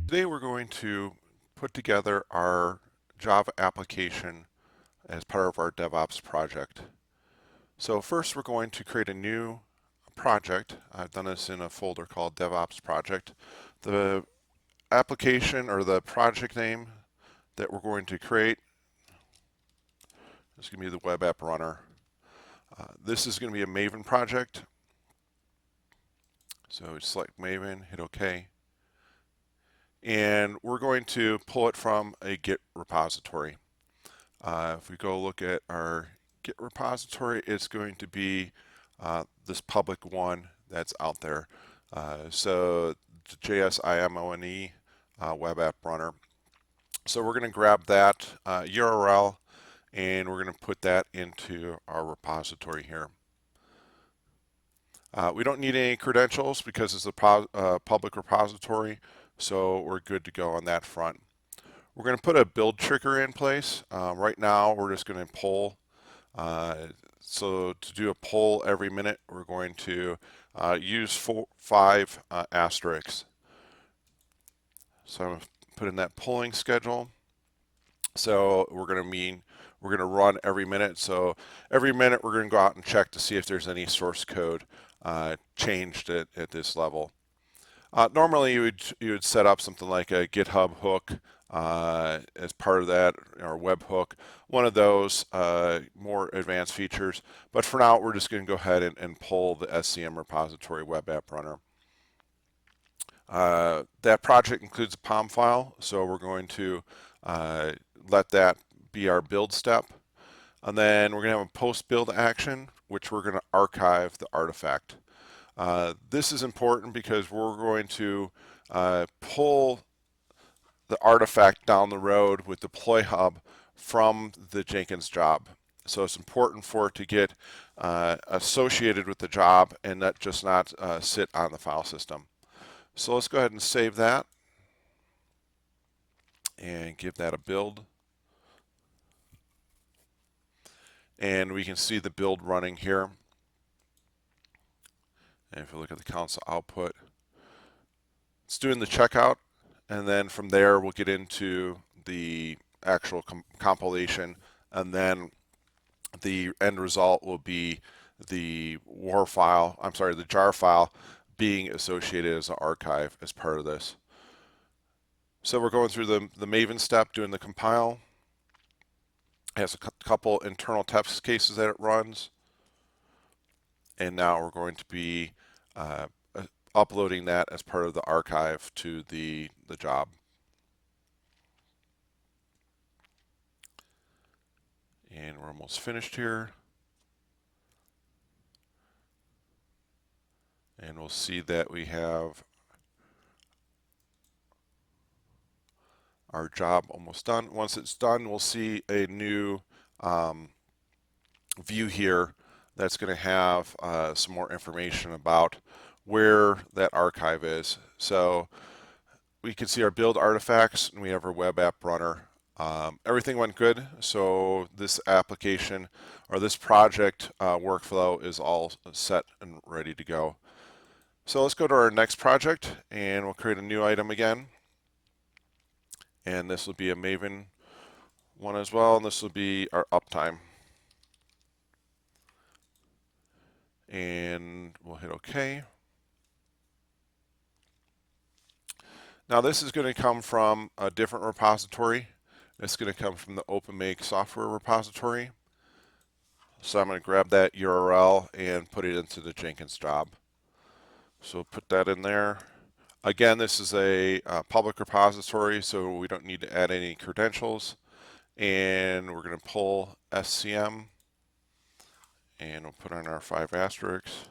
Today we're going to put together our Java application as part of our DevOps project. So first we're going to create a new project. I've done this in a folder called DevOps project. The application or the project name that we're going to create is going to be the WebApp runner. This is going to be a Maven project. So select Maven, hit OK. And we're going to pull it from a Git repository. If we go look at our Git repository, it's going to be this public one that's out there. So JSIMONE web app runner. So we're going to grab that URL and we're going to put that into our repository here. We don't need any credentials because it's a public repository, so we're good to go on that front. We're going to put a build trigger in place. Right now, we're just going to pull. So to do a pull every minute, we're going to use 5 asterisks. So I'm going to put in that pulling schedule. So we're going to run every minute. So every minute, we're going to go out and check to see if there's any source code changed at this level. Normally, you would set up something like a GitHub hook as part of that, or webhook, one of those more advanced features. But for now, we're just going to go ahead and pull the SCM repository web app runner. That project includes a POM file, so we're going to let that be our build step. And then we're going to have a post-build action, which we're going to archive the artifact. This is important because we're going to pull the artifact down the road with deploy hub from the Jenkins job. So it's important for it to get associated with the job and not sit on the file system. So let's go ahead and save that and give that a build. And we can see the build running here. And if you look at the console output, it's doing the checkout, and then from there we'll get into the actual compilation, and then the end result will be the the jar file being associated as an archive as part of this. So we're going through the Maven step, doing the compile. It has a couple internal test cases that it runs. And now we're going to be uploading that as part of the archive to the job. And we're almost finished here. And we'll see that we have our job almost done. Once it's done, we'll see a new view here that's going to have some more information about where that archive is. So we can see our build artifacts, and we have our web app runner. Everything went good, so this application or this project workflow is all set and ready to go. So let's go to our next project, and we'll create a new item again. And this will be a Maven one as well, and this will be our uptime. And we'll hit OK. Now this is going to come from a different repository. It's going to come from the OpenMake software repository. So I'm going to grab that URL and put it into the Jenkins job. So put that in there. Again, this is a public repository, so we don't need to add any credentials. And we're going to pull SCM, and we'll put on our 5 asterisks.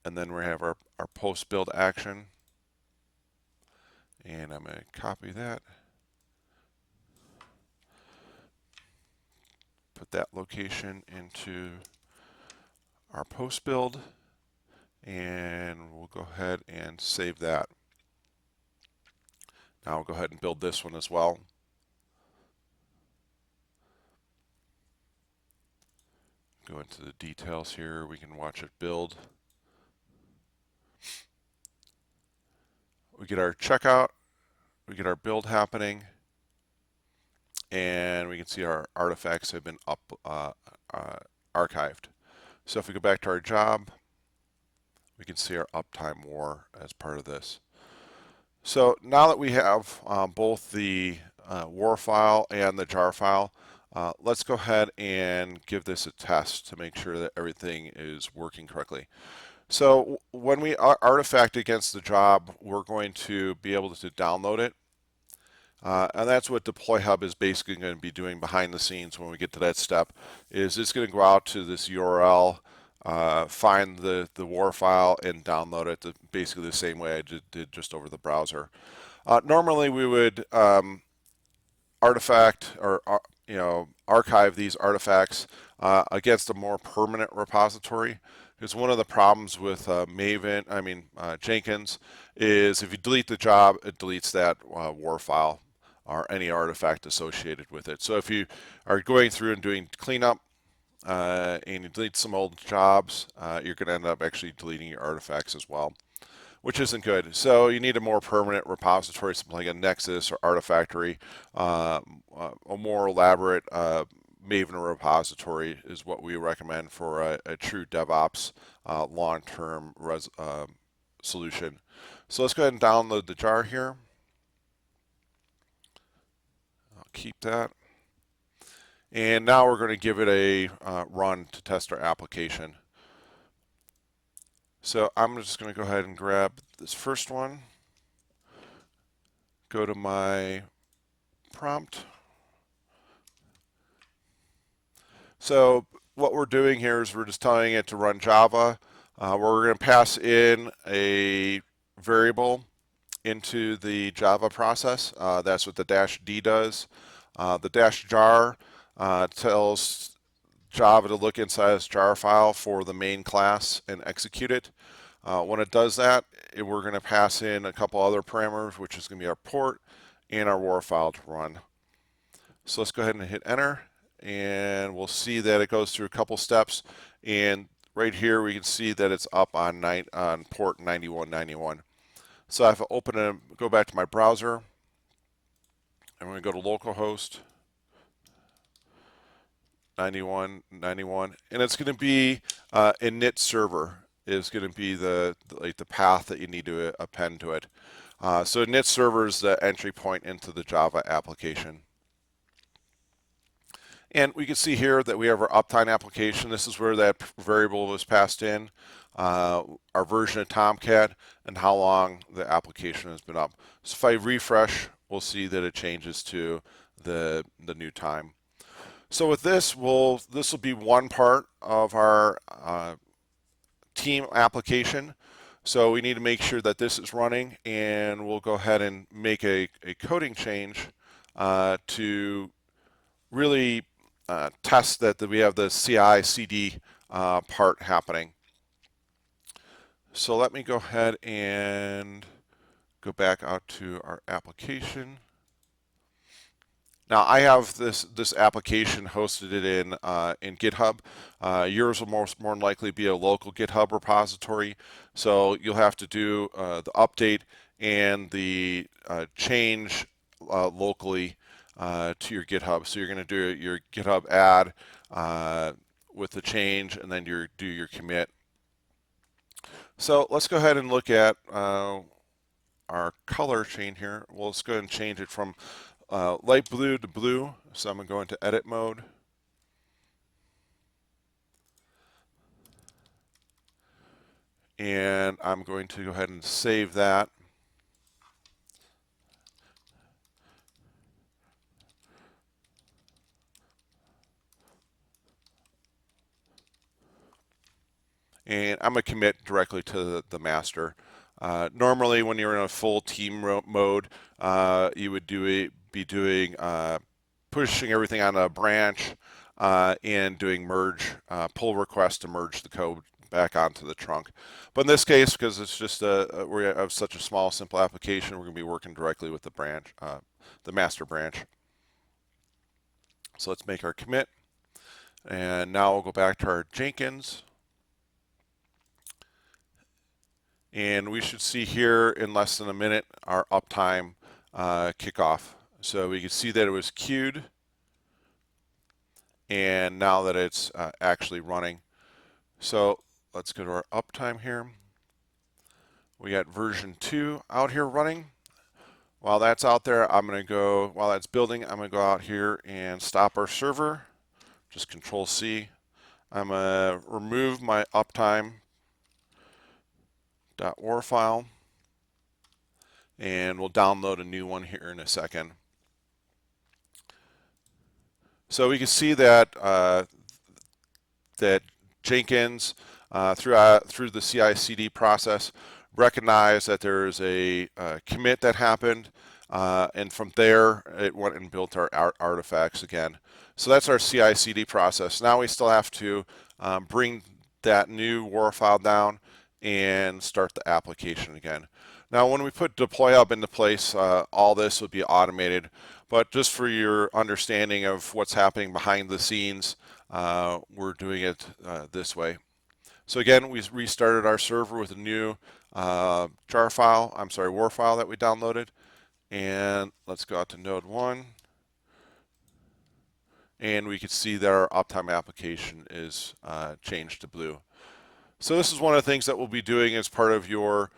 And then we have our post build action. And I'm going to copy that. Put that location into our post build. And we'll go ahead and save that. Now we'll go ahead and build this one as well. Go into the details here. We can watch it build. We get our checkout, we get our build happening, and we can see our artifacts have been archived. So if we go back to our job, we can see our uptime war as part of this. So now that we have both the war file and the jar file, let's go ahead and give this a test to make sure that everything is working correctly. So when we artifact against the job, we're going to be able to download it. And that's what Deploy Hub is basically going to be doing behind the scenes when we get to that step, is it's going to go out to this URL, find the WAR file, and download it basically the same way I did just over the browser. Normally we would artifact or archive these artifacts against a more permanent repository. Because one of the problems with Jenkins, is if you delete the job, it deletes that WAR file or any artifact associated with it. So if you are going through and doing cleanup and you delete some old jobs, you're going to end up actually deleting your artifacts as well, which isn't good. So you need a more permanent repository, something like a Nexus or Artifactory. A more elaborate Maven repository is what we recommend for a true DevOps long-term solution. So let's go ahead and download the jar here. I'll keep that. And now we're going to give it a run to test our application. So I'm just going to go ahead and grab this first one, go to my prompt. So what we're doing here is we're just telling it to run Java. We're going to pass in a variable into the Java process. That's what the -d does. The -jar tells Java to look inside this jar file for the main class and execute it. When it does that, we're going to pass in a couple other parameters, which is going to be our port and our WAR file to run. So let's go ahead and hit enter, and we'll see that it goes through a couple steps. And right here we can see that it's up on port 9191. So if I open it, go back to my browser, I'm going to go to localhost 9191, and it's going to be init server is going to be the path that you need to append to it. So init server is the entry point into the Java application. And we can see here that we have our Uptime application. This is where that variable was passed in, our version of Tomcat, and how long the application has been up. So if I refresh, we'll see that it changes to the new time. So with this, this will be one part of our team application. So we need to make sure that this is running, and we'll go ahead and make a coding change to really test that we have the CI/CD part happening. So let me go ahead and go back out to our application. Now I have this application hosted it in GitHub. Yours will more than likely be a local GitHub repository, so you'll have to do the update and the change locally to your GitHub. So you're going to do your GitHub add with the change, and then do your commit. So let's go ahead and look at our color chain here. Well, let's go ahead and change it from light blue to blue. So I'm going to go into edit mode. And I'm going to go ahead and save that. And I'm going to commit directly to the master. Normally, when you're in a full team mode, you would be doing pushing everything on a branch and doing merge, pull request to merge the code back onto the trunk. But in this case, because it's just we have such a small, simple application, we're going to be working directly with the branch, the master branch. So let's make our commit. And now we'll go back to our Jenkins. And we should see here in less than a minute our uptime kickoff. So we can see that it was queued, and now that it's actually running. So let's go to our uptime here. We got version 2 out here running. While that's out there, while that's building, I'm going to go out here and stop our server. Just Control C. I'm going to remove my uptime.war file, and we'll download a new one here in a second. So we can see that that Jenkins through the CI/CD process recognized that there is a commit that happened, and from there it went and built our artifacts again. So that's our CI/CD process. Now we still have to bring that new WAR file down and start the application again. Now when we put deploy hub into place, all this will be automated, but just for your understanding of what's happening behind the scenes, we're doing it this way. So again, we restarted our server with a new WAR file that we downloaded. And let's go out to node 1. And we can see that our uptime application is changed to blue. So this is one of the things that we'll be doing as part of your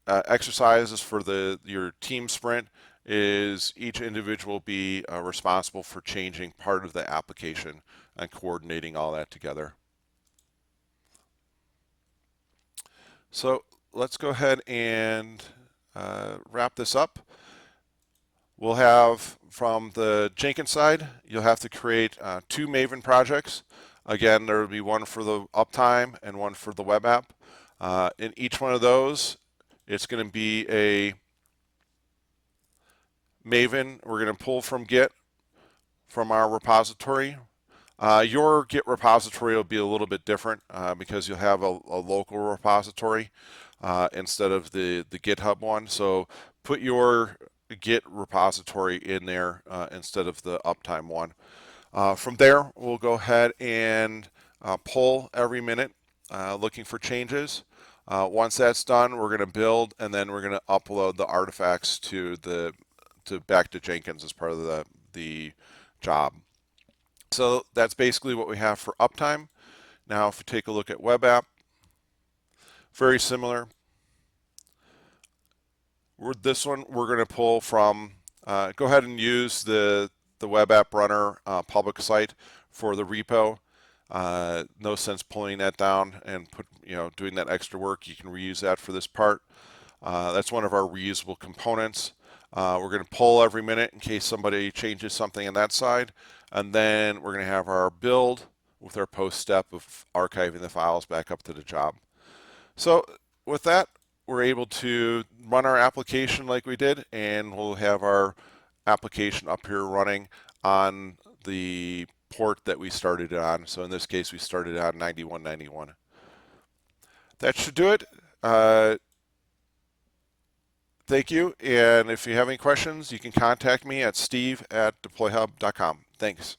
exercises for your team sprint, is each individual be responsible for changing part of the application and coordinating all that together. So let's go ahead and wrap this up. We'll have, from the Jenkins side, you'll have to create 2 Maven projects. Again, there will be one for the Uptime and one for the web app. In each one of those, it's going to be a Maven. We're going to pull from Git from our repository. Your Git repository will be a little bit different because you'll have a local repository instead of the GitHub one. So put your Git repository in there instead of the Uptime one. From there, we'll go ahead and pull every minute looking for changes. Once that's done, we're going to build, and then we're going to upload the artifacts back to Jenkins as part of the job. So that's basically what we have for Uptime. Now if we take a look at WebApp, very similar. This one we're going to pull from, go ahead and use the WebApp runner public site for the repo. No sense pulling that down and doing that extra work. You can reuse that for this part. That's one of our reusable components. We're going to pull every minute in case somebody changes something on that side. And then we're going to have our build with our post step of archiving the files back up to the job. So with that, we're able to run our application like we did, and we'll have our application up here running on the port that we started on. So in this case, we started on 9191. That should do it. Thank you, and if you have any questions, you can contact me at steve@deployhub.com. Thanks.